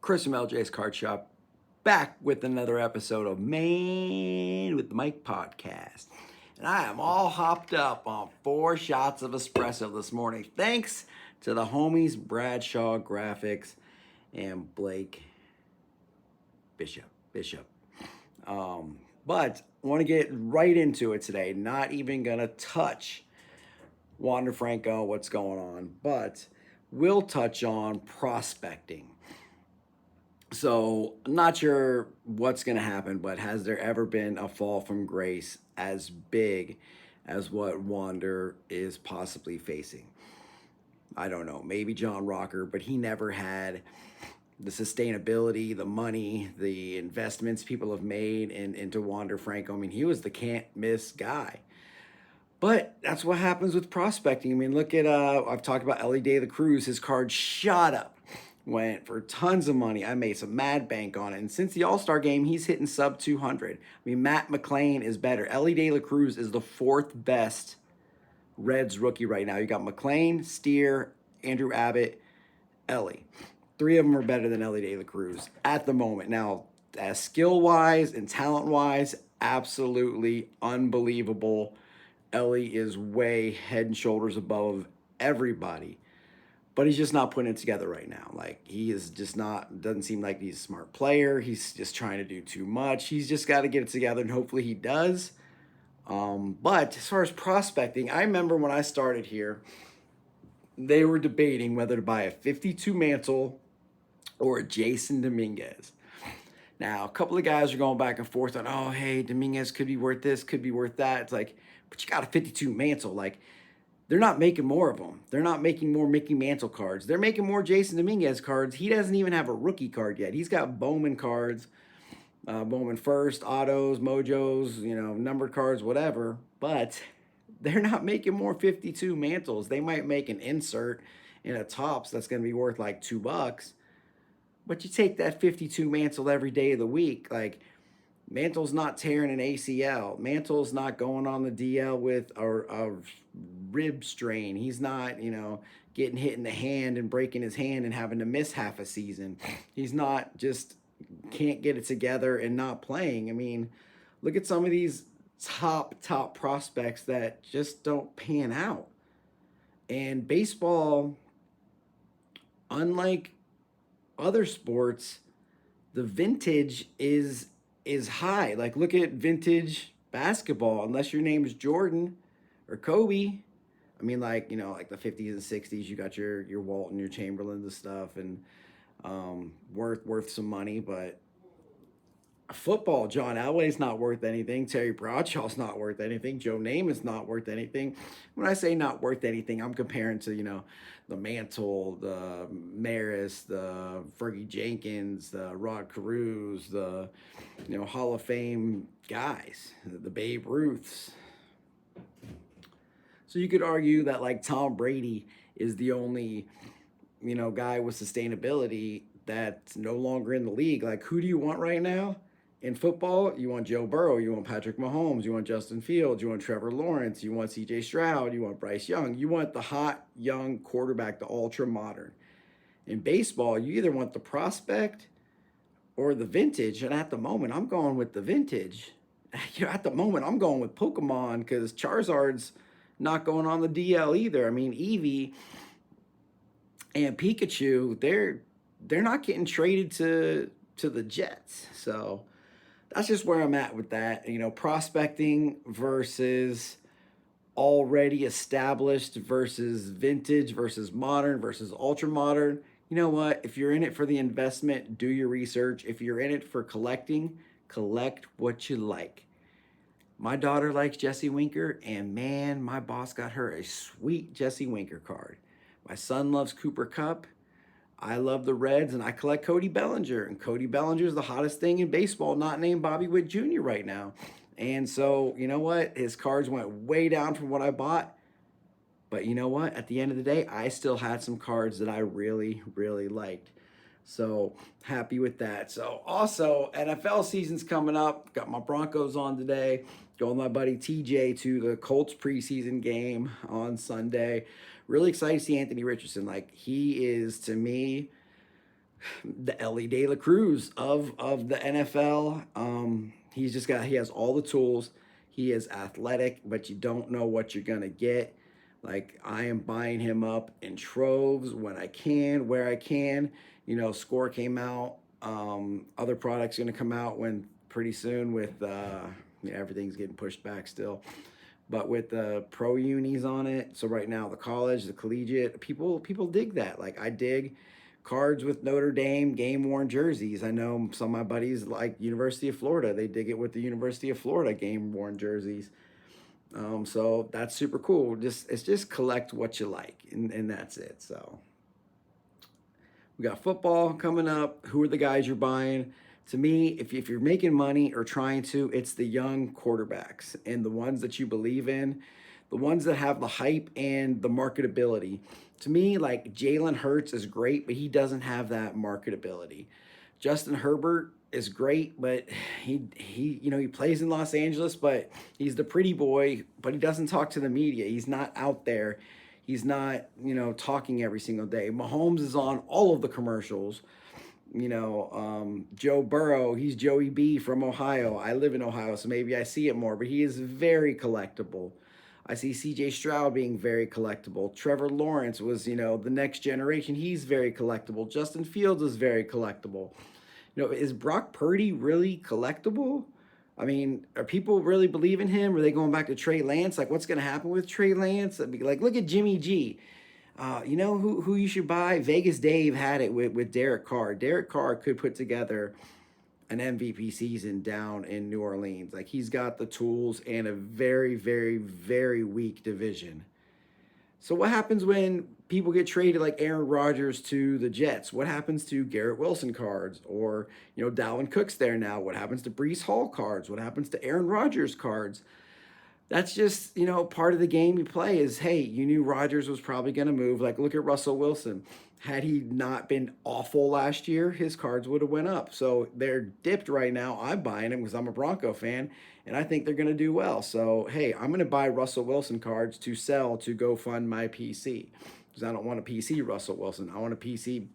Chris from LJ's Card Shop, back with another episode of Man with the Mike podcast. And I am all hopped up on 4 shots of espresso this morning, thanks to the homies Bradshaw Graphics and Blake Bishop. But I want to get right into it today. Not even going to touch Wander Franco, what's going on, but we'll touch on prospecting. So I'm not sure what's going to happen, but has there ever been a fall from grace as big as what Wander is possibly facing? I don't know. Maybe John Rocker, but he never had the sustainability, the money, the investments people have made into Wander Franco. I mean, he was the can't miss guy. But that's what happens with prospecting. I mean, look at I've talked about Ellie De La Cruz. His card shot up, went for tons of money. I made some mad bank on it. And since the All-Star game, he's hitting sub 200. I mean, Matt McLain is better. Ellie De La Cruz is the fourth best Reds rookie right now. You got McLain, Steer, Andrew Abbott, Ellie. 3 of them are better than Ellie De La Cruz at the moment. Now, as skill-wise and talent-wise, absolutely unbelievable. Ellie is way head and shoulders above everybody, but he's just not putting it together right now. Like, he is just not, doesn't seem like he's a smart player. He's just trying to do too much. He's just got to get it together, and hopefully he does. But as far as prospecting, I remember when I started here, they were debating whether to buy a 52 Mantle or a Jason Dominguez. Now, a couple of guys are going back and forth on, oh, hey, Dominguez could be worth this, could be worth that. It's like, but you got a 52 Mantle. Like, they're not making more of them. They're not making more Mickey Mantle cards. They're making more Jason Dominguez cards. He doesn't even have a rookie card yet. He's got Bowman cards, Bowman first, autos, mojos, numbered cards, whatever. But they're not making more 52 Mantles. They might make an insert in a Topps that's going to be worth like $2. But you take that 52 Mantle every day of the week, like, Mantle's not tearing an ACL. Mantle's not going on the DL with a rib strain. He's not, getting hit in the hand and breaking his hand and having to miss half a season. He's not just can't get it together and not playing. I mean, look at some of these top prospects that just don't pan out. And baseball, unlike other sports, the vintage is high. Like, look at vintage basketball. Unless your name is Jordan or Kobe, I mean, like, like the 50s and 60s, you got your Walton, your Chamberlains and stuff, and worth some money. But football, John Elway's not worth anything. Terry Bradshaw's not worth anything. Joe Namath's not worth anything. When I say not worth anything, I'm comparing to, the Mantle, the Maris, the Fergie Jenkins, the Rod Carews, the, Hall of Fame guys, the Babe Ruths. So you could argue that, like, Tom Brady is the only, guy with sustainability that's no longer in the league. Like, who do you want right now? In football, you want Joe Burrow, you want Patrick Mahomes, you want Justin Fields, you want Trevor Lawrence, you want CJ Stroud, you want Bryce Young. You want the hot, young quarterback, the ultra modern. In baseball, you either want the prospect or the vintage. And at the moment, I'm going with the vintage. At the moment, I'm going with Pokemon because Charizard's not going on the DL either. I mean, Eevee and Pikachu, they're not getting traded to the Jets. So that's just where I'm at with that. Prospecting versus already established versus vintage versus modern versus ultra modern. You know what? If you're in it for the investment, do your research. If you're in it for collecting, collect what you like. My daughter likes Jesse Winker, and man, my boss got her a sweet Jesse Winker card. My son loves Cooper Kupp. I love the Reds, and I collect Cody Bellinger. And Cody Bellinger is the hottest thing in baseball, not named Bobby Witt Jr. right now. And so, you know what? His cards went way down from what I bought. But you know what? At the end of the day, I still had some cards that I really, really liked. So happy with that. So also, NFL season's coming up. Got my Broncos on today. Going with my buddy TJ to the Colts preseason game on Sunday. Really excited to see Anthony Richardson. Like, he is, to me, the Ellie De La Cruz of the NFL. He has all the tools. He is athletic, but you don't know what you're gonna get. Like I am buying him up in troves when I can, where I can. Score came out. Other products gonna come out when pretty soon with everything's getting pushed back still. But with the pro unis on it, so right now the college, the collegiate, people dig that. Like I dig cards with Notre Dame game worn jerseys. I know some of my buddies like University of Florida. They dig it with the University of Florida game worn jerseys. So that's super cool. It's just collect what you like, and that's it. So we got football coming up. Who are the guys you're buying? To me, if you're making money or trying to, it's the young quarterbacks and the ones that you believe in, the ones that have the hype and the marketability. To me, like Jalen Hurts is great, but he doesn't have that marketability. Justin Herbert is great, but he plays in Los Angeles, but he's the pretty boy, but he doesn't talk to the media. He's not out there. He's not, talking every single day. Mahomes is on all of the commercials. Joe Burrow, he's Joey B from Ohio. I live in Ohio, so maybe I see it more, but he is very collectible. I see CJ Stroud being very collectible. Trevor Lawrence was, the next generation. He's very collectible. Justin Fields is very collectible. Is Brock Purdy really collectible? I mean, are people really believing him? Are they going back to Trey Lance? Like, what's going to happen with Trey Lance? Like, look at Jimmy G. You know who you should buy? Vegas Dave had it with Derek Carr. Derek Carr could put together an MVP season down in New Orleans. Like, he's got the tools and a very, very, very weak division. So what happens when people get traded like Aaron Rodgers to the Jets? What happens to Garrett Wilson cards? Or, Dalvin Cook's there now. What happens to Breece Hall cards? What happens to Aaron Rodgers cards? That's just, part of the game you play is, hey, you knew Rodgers was probably going to move. Like, look at Russell Wilson. Had he not been awful last year, his cards would have went up. So they're dipped right now. I'm buying them because I'm a Bronco fan, and I think they're going to do well. So, hey, I'm going to buy Russell Wilson cards to sell to go fund my PC because I don't want a PC Russell Wilson. I want a PC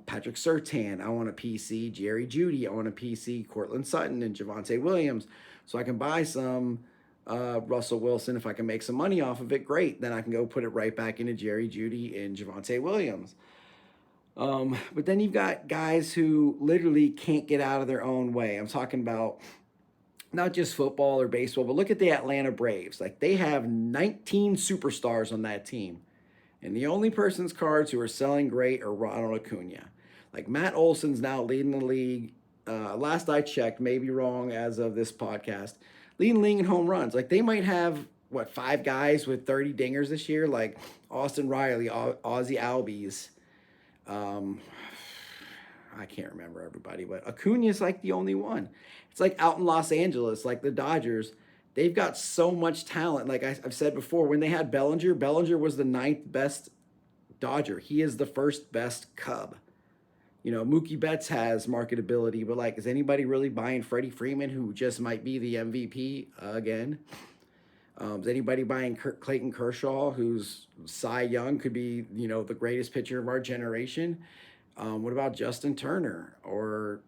Patrick Surtain. I want a PC Jerry Jeudy. I want a PC Cortland Sutton and Javonte Williams. So I can buy some Russell Wilson. If I can make some money off of it, great. Then I can go put it right back into Jerry Jeudy and Javonte Williams. But then you've got guys who literally can't get out of their own way. I'm talking about not just football or baseball, but look at the Atlanta Braves. Like, they have 19 superstars on that team. And the only person's cards who are selling great are Ronald Acuna. Like, Matt Olson's now leading the league. Last I checked, maybe wrong as of this podcast, leading the league in home runs. Like, they might have, 5 guys with 30 dingers this year? Like Austin Riley, Ozzie Albies. I can't remember everybody, but Acuna's like the only one. It's like out in Los Angeles, like the Dodgers. They've got so much talent. Like I've said before, when they had Bellinger, Bellinger was the 9th best Dodger. He is the 1st best Cub. Mookie Betts has marketability, but like, is anybody really buying Freddie Freeman, who just might be the MVP again? Is anybody buying Clayton Kershaw, who's Cy Young, could be, the greatest pitcher of our generation? What about Justin Turner or,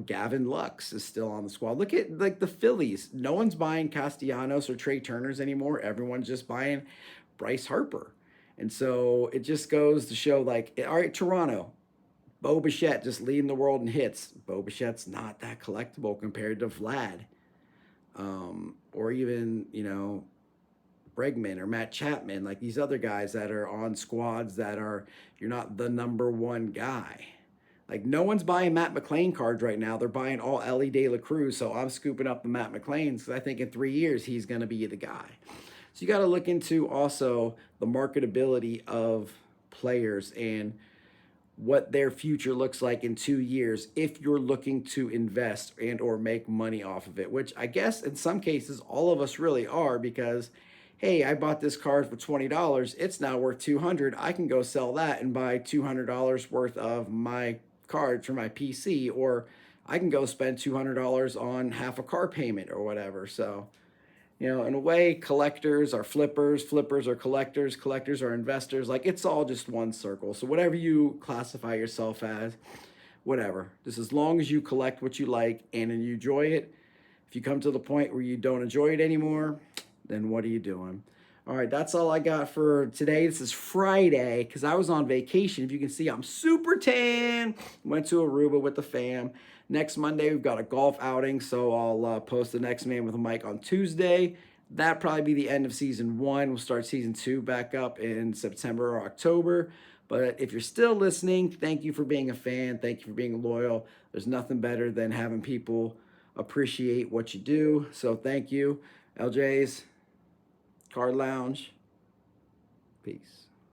Gavin Lux is still on the squad. Look at like the Phillies. No one's buying Castellanos or Trey Turners anymore. Everyone's just buying Bryce Harper. And so it just goes to show like, all right, Toronto, Bo Bichette just leading the world in hits. Bo Bichette's not that collectible compared to Vlad. Or even, Bregman or Matt Chapman, like these other guys that are on squads that you're not the number one guy. Like, no one's buying Matt McClain cards right now. They're buying all Ellie De La Cruz. So I'm scooping up the Matt McClains because I think in 3 years he's going to be the guy. So you got to look into also the marketability of players and what their future looks like in 2 years if you're looking to invest and or make money off of it, which I guess in some cases all of us really are, because hey, I bought this card for $20, it's now worth $200. I can go sell that and buy $200 worth of my card for my PC, or I can go spend $200 on half a car payment or whatever. So You know, in a way, collectors are flippers, flippers are collectors, collectors are investors. Like, it's all just one circle. So whatever you classify yourself as, whatever. Just as long as you collect what you like and you enjoy it. If you come to the point where you don't enjoy it anymore, then what are you doing? All right, that's all I got for today. This is Friday because I was on vacation. If you can see, I'm super tan. Went to Aruba with the fam. Next Monday, we've got a golf outing, so I'll post the next man with a mic on Tuesday. That'll probably be the end of season 1. We'll start season 2 back up in September or October. But if you're still listening, thank you for being a fan. Thank you for being loyal. There's nothing better than having people appreciate what you do. So thank you. LJ's Card Lounge. Peace.